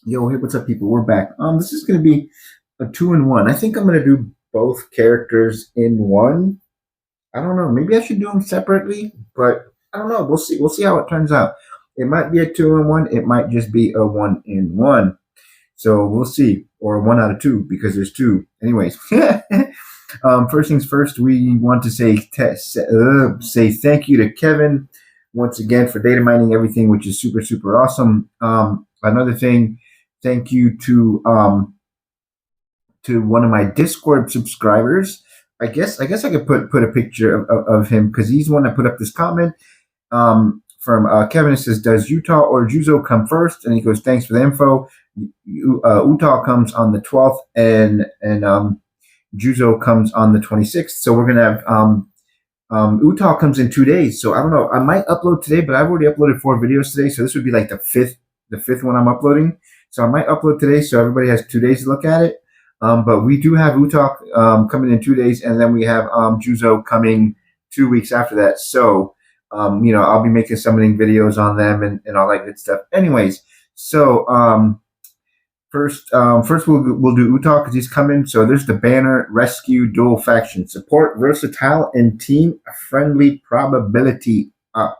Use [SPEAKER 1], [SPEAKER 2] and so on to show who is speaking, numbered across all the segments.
[SPEAKER 1] Yo, hey, what's up, people? We're back. This is gonna be a two-in-one. I think I'm gonna do both characters in one. I don't know. Maybe I should do them separately, but I don't know. We'll see. We'll see how it turns out. It might be a two-in-one. It might just be a one-in-one. So we'll see, or a one out of two because there's two. Anyways, first things first, we want to say thank you to Kevin once again for data mining everything, which is super super awesome. Another thing, thank you to one of my Discord subscribers. I guess I could put a picture of him because he's the one that put up this comment. From Kevin, it says, "Does Utah or Juzo come first?" And he goes, "Thanks for the info. Utah comes on the 12th, and Juzo comes on the 26th. So we're gonna have Utah comes in 2 days. So I don't know. I might upload today, but I've already uploaded 4 videos today. So this would be like the fifth one I'm uploading. So I might upload today, so everybody has 2 days to look at it. But we do have Utah coming in 2 days, and then we have Juzo coming 2 weeks after that. So I'll be making summoning videos on them and all that good stuff. Anyways, so first we'll do Utah because he's coming. So there's the banner: rescue dual faction support, versatile and team friendly, probability up.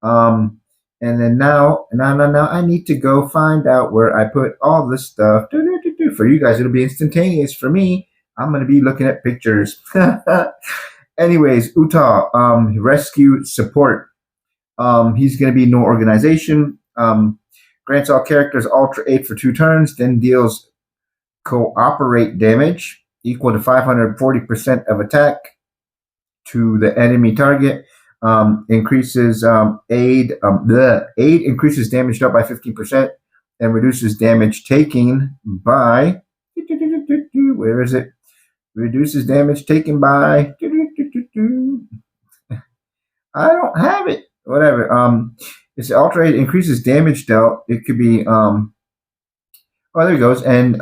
[SPEAKER 1] Um, and then now I need to go find out where I put all this stuff. For you guys, it'll be instantaneous. For me, I'm gonna be looking at pictures. Anyways, Utah, rescue support. He's gonna be no organization. Grants all characters Ultra 8 for 2 turns, then deals cooperate damage equal to 540% of attack to the enemy target. Increases aid increases damage dealt by 15% and reduces damage taken by where is it? Reduces damage taken by I don't have it. Whatever. It's alterate increases damage dealt. It could be oh, there it goes. And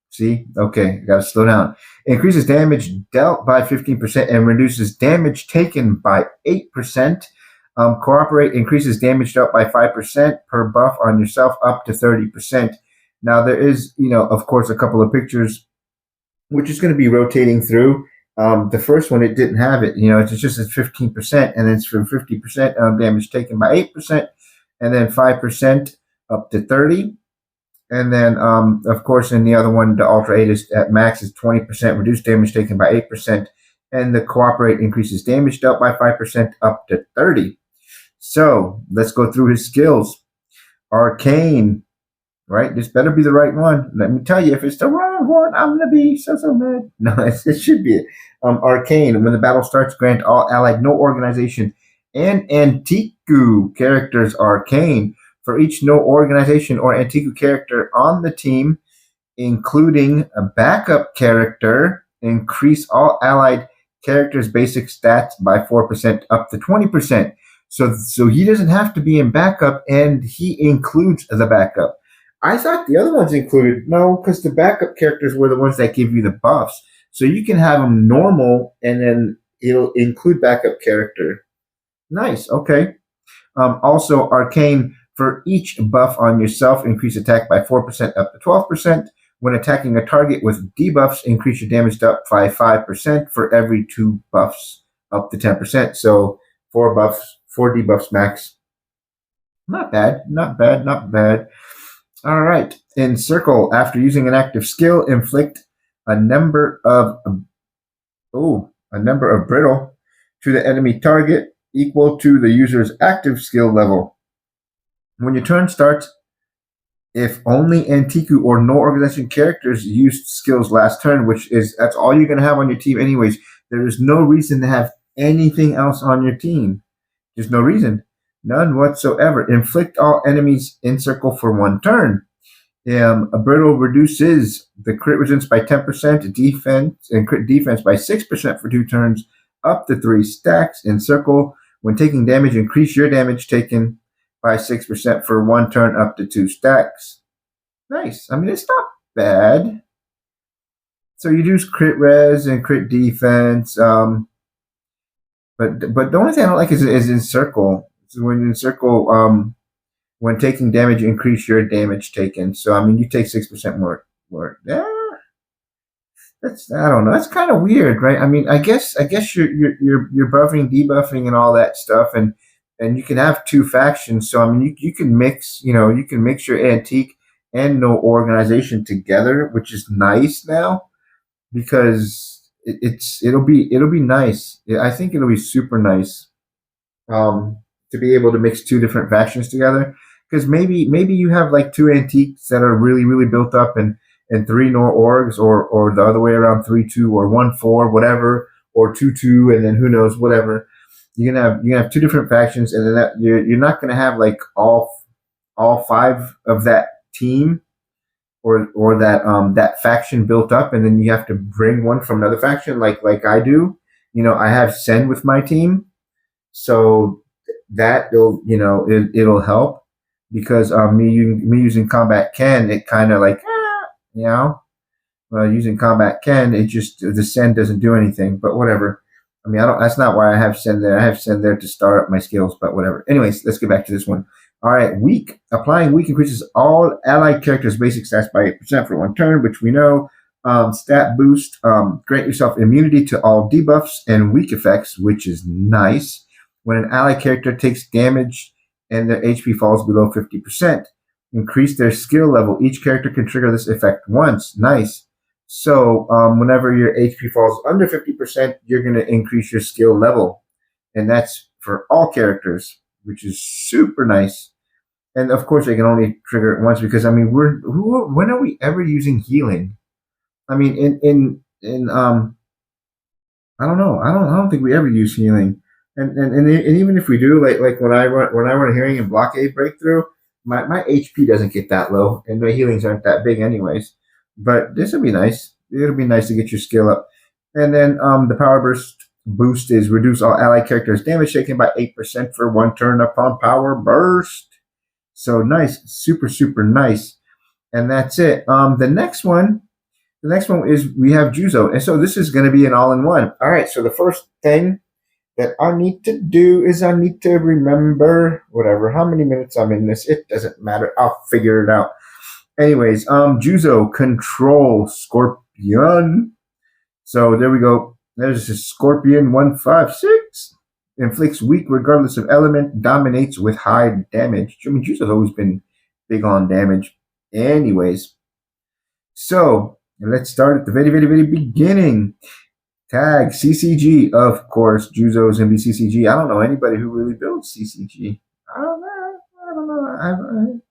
[SPEAKER 1] see, okay, gotta slow down. It increases damage dealt by 15% and reduces damage taken by 8%. Cooperate increases damage dealt by 5% per buff on yourself up to 30%. Now there is, of course, a couple of pictures which is going to be rotating through. The first one, it didn't have it. It's just at 15%, and it's from 50% damage taken by 8%, and then 5% up to 30. And then, of course, in the other one, the Ultra 8 is at max is 20%, reduced damage taken by 8%, and the Cooperate increases damage dealt by 5% up to 30. So let's go through his skills. Arcane, right? This better be the right one. Let me tell you, if it's the wrong one, I'm gonna be so mad. No, it should be it. Arcane. When the battle starts, grant all allied no organization and Antiku characters Arcane. For each no organization or Antiku character on the team, including a backup character, increase all allied characters' basic stats by 4% up to 20%. So he doesn't have to be in backup, and he includes the backup. I thought the other ones included no, because the backup characters were the ones that give you the buffs. So you can have them normal, and then it'll include backup character. Nice. Okay. Also, Arcane, for each buff on yourself, increase attack by 4% up to 12%. When attacking a target with debuffs, increase your damage up by 5% for every 2 buffs up to 10%. So 4 debuffs max. Not bad. Not bad. Not bad. All right. Encircle. After using an active skill, inflict a number of brittle to the enemy target equal to the user's active skill level. When your turn starts, if only Antiku or no organization characters used skills last turn, that's all you're going to have on your team anyways, there is no reason to have anything else on your team. There's no reason. None whatsoever. Inflict all enemies encircle for 1 turn. A brittle reduces the crit resistance by 10%, defense and crit defense by 6% for 2 turns, up to 3 stacks. Encircle. When taking damage, increase your damage taken by 6% for 1 turn, up to 2 stacks. Nice. I mean, it's not bad. So you do crit res and crit defense. But the only thing I don't like is encircle. So when you encircle, When taking damage, increase your damage taken. So I mean, you take 6% more. Yeah, that's I don't know. That's kind of weird, right? I mean, I guess you're buffing, debuffing, and all that stuff, and you can have two factions. So I mean, you can mix, you can mix your antique and no organization together, which is nice now because it'll be nice. I think it'll be super nice to be able to mix two different factions together. Because maybe you have like two antiques that are really really built up and three nor orgs, or the other way around, 3-2 or 1-4 whatever, or 2-2, and then who knows whatever. You can have two different factions, and then you're not gonna have like all five of that team or that faction built up, and then you have to bring one from another faction like I do. I have Sen with my team, so that'll it'll help because me using combat Ken, it kind of like you know using combat Ken, it just the Sen doesn't do anything, but whatever. I mean, I don't. That's not why I have Sen there. I have Sen there to start up my skills, but whatever. Anyways, let's get back to this one. All right, weak. Applying weak increases all allied characters' basic stats by 8% for one turn, which we know. Stat boost. Grant yourself immunity to all debuffs and weak effects, which is nice. When an allied character takes damage and their HP falls below 50%, increase their skill level. Each character can trigger this effect once. Nice. So whenever your HP falls under 50%, you're going to increase your skill level. And that's for all characters, which is super nice. And of course, they can only trigger it once because I mean, when are we ever using healing? I mean, I don't know. I don't think we ever use healing. And even if we do, like when I run healing and blockade breakthrough, my HP doesn't get that low, and my healings aren't that big anyways. But this would be nice. It'll be nice to get your skill up. And then the power burst boost is reduce all allied characters' damage taken by 8% for one turn upon power burst. So nice, super super nice. And that's it. The next one is we have Juzo, and so this is going to be an all-in-one. All right. So the first thing that I need to do is I need to remember whatever how many minutes I'm in this. It doesn't matter. I'll figure it out. Anyways, Juzo control Scorpion. So there we go. There's a Scorpion 156. Inflicts weak regardless of element. Dominates with high damage. I mean, Juzo's always been big on damage. Anyways, so let's start at the very, very, very beginning. Tag CCG, of course. Juzo's gonna be CCG. I don't know anybody who really builds CCG. I don't know. I don't know.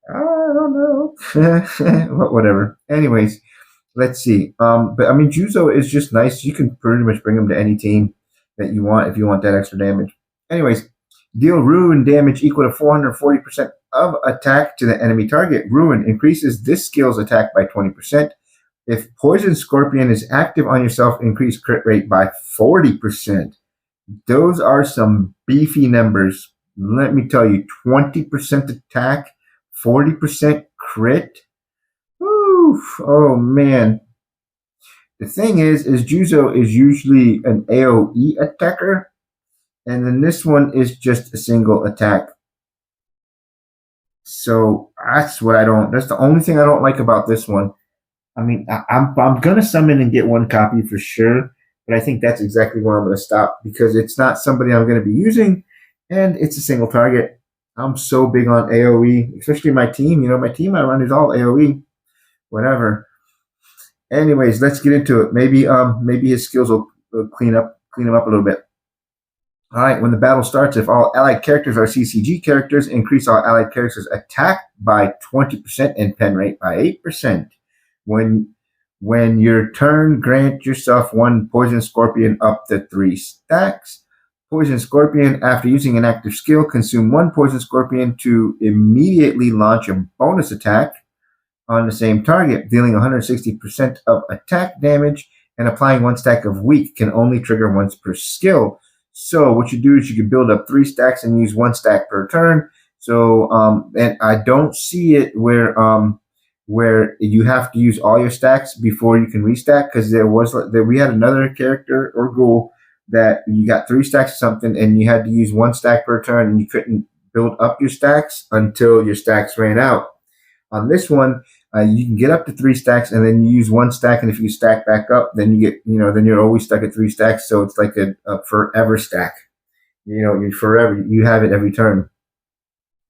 [SPEAKER 1] I don't know. But whatever. Anyways, let's see. But I mean, Juzo is just nice. You can pretty much bring him to any team that you want if you want that extra damage. Anyways, deal ruin damage equal to 440% of attack to the enemy target. Ruin increases this skill's attack by 20%. If Poison Scorpion is active on yourself, increase crit rate by 40%. Those are some beefy numbers. Let me tell you, 20% attack, 40% crit. Oof, oh man. The thing is Juzo is usually an AoE attacker, and then this one is just a single attack. So that's the only thing I don't like about this one. I mean, I'm gonna summon and get one copy for sure, but I think that's exactly where I'm gonna stop because it's not somebody I'm gonna be using, and it's a single target. I'm so big on AOE, especially my team. My team I run is all AOE. Whatever. Anyways, let's get into it. Maybe his skills will clean him up a little bit. All right, when the battle starts, if all allied characters are CCG characters, increase all allied characters' attack by 20% and pen rate by 8%. When your turn, grant yourself one Poison Scorpion up to 3 stacks. Poison Scorpion, after using an active skill, consume one Poison Scorpion to immediately launch a bonus attack on the same target, dealing 160% of attack damage and applying 1 stack of weak. Can only trigger once per skill. So what you do is you can build up 3 stacks and use 1 stack per turn. So and I don't see it where you have to use all your stacks before you can restack, because we had another character or Ghoul that you got 3 stacks of something and you had to use 1 stack per turn and you couldn't build up your stacks until your stacks ran out. On this one, you can get up to 3 stacks, and then you use 1 stack, and if you stack back up, then you get, then you're always stuck at 3 stacks. So it's like a forever stack. You forever, you have it every turn.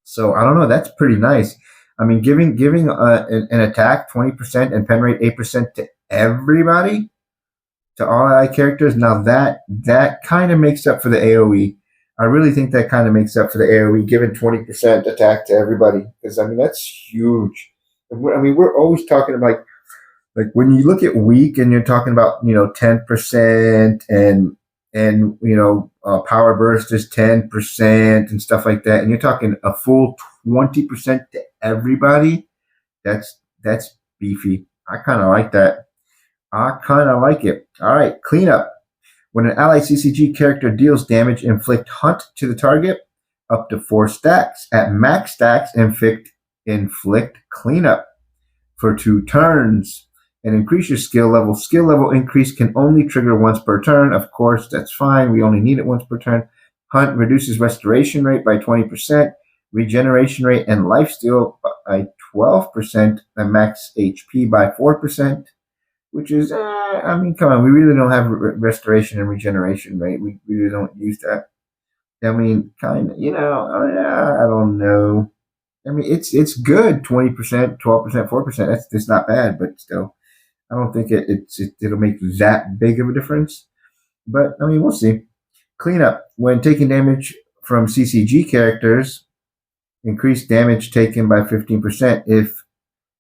[SPEAKER 1] So I don't know. That's pretty nice. I mean, giving an attack 20% and pen rate 8% to everybody, to all ally characters. Now that kind of makes up for the AOE. I really think that kind of makes up for the AOE, giving 20% attack to everybody. Because I mean, that's huge. I mean, we're always talking about like when you look at weak and you're talking about 10% and power burst is 10% and stuff like that, and you're talking a full 20% to everybody. That's beefy. I kind of like that. I kind of like it. All right, cleanup. When an ally CCG character deals damage, inflict hunt to the target up to 4 stacks. At max stacks, inflict cleanup for 2 turns. And increase your skill level. Skill level increase can only trigger once per turn. Of course, that's fine. We only need it once per turn. Hunt reduces restoration rate by 20%, regeneration rate and lifesteal by 12%, and max HP by 4%, which is, I mean, come on. We really don't have restoration and regeneration rate. We really don't use that. I mean, kind of, I don't know. I mean, it's good. 20%, 12%, 4%. That's not bad, but still. I don't think it'll make that big of a difference. But, I mean, we'll see. Cleanup. When taking damage from CCG characters, increase damage taken by 15%. If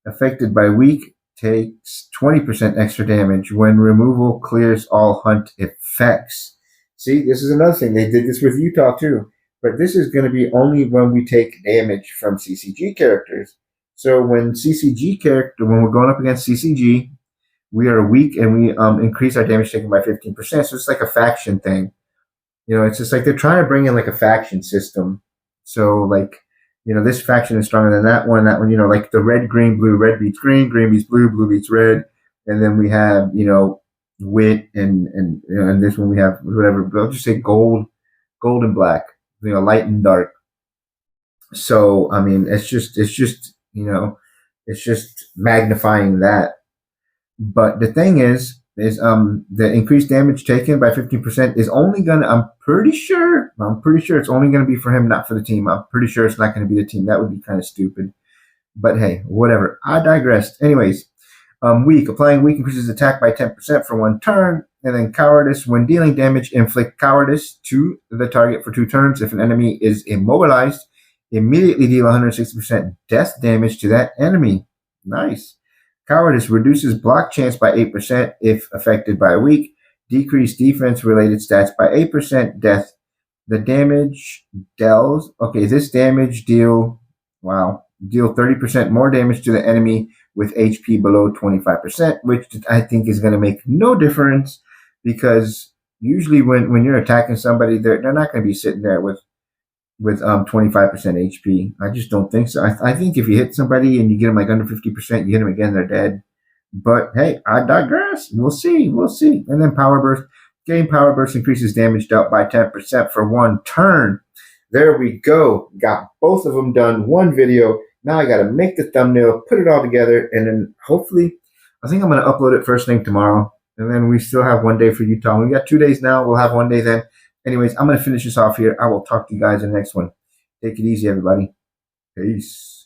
[SPEAKER 1] affected by weak, takes 20% extra damage. When removal clears all hunt effects. See, this is another thing. They did this with Utah, too. But this is going to be only when we take damage from CCG characters. So when we're going up against CCG, we are weak and we increase our damage taken by 15%. So it's like a faction thing. It's just like they're trying to bring in like a faction system. So like, this faction is stronger than that one, like the red, green, blue, red beats green, green beats blue, blue beats red. And then we have, wit and this one we have whatever, I'll just say gold and black, light and dark. So, I mean, it's just magnifying that. But the thing is the increased damage taken by 15% is only gonna. I'm pretty sure it's only gonna be for him, not for the team. I'm pretty sure it's not gonna be the team. That would be kind of stupid. But hey, whatever. I digressed. Anyways, weak. Applying weak increases attack by 10% for 1 turn, and then cowardice. When dealing damage, inflict cowardice to the target for 2 turns. If an enemy is immobilized, immediately deal 160% death damage to that enemy. Nice. Cowardice reduces block chance by 8% if affected by weak. Decrease defense-related stats by 8%. Death. The damage deals. Okay, this damage deal 30% more damage to the enemy with HP below 25%, which I think is going to make no difference because usually when you're attacking somebody, they're not going to be sitting there with 25% HP. I just don't think so. I think if you hit somebody and you get them like under 50%, you hit them again, they're dead. But hey, I digress. We'll see. And then power burst. Gain power burst increases damage dealt by 10% for 1 turn. There we go. Got both of them done. 1 video. Now I got to make the thumbnail, put it all together, and then hopefully, I think I'm going to upload it first thing tomorrow. And then we still have 1 day for Utah. We got 2 days now. We'll have 1 day then. Anyways, I'm going to finish this off here. I will talk to you guys in the next one. Take it easy, everybody. Peace.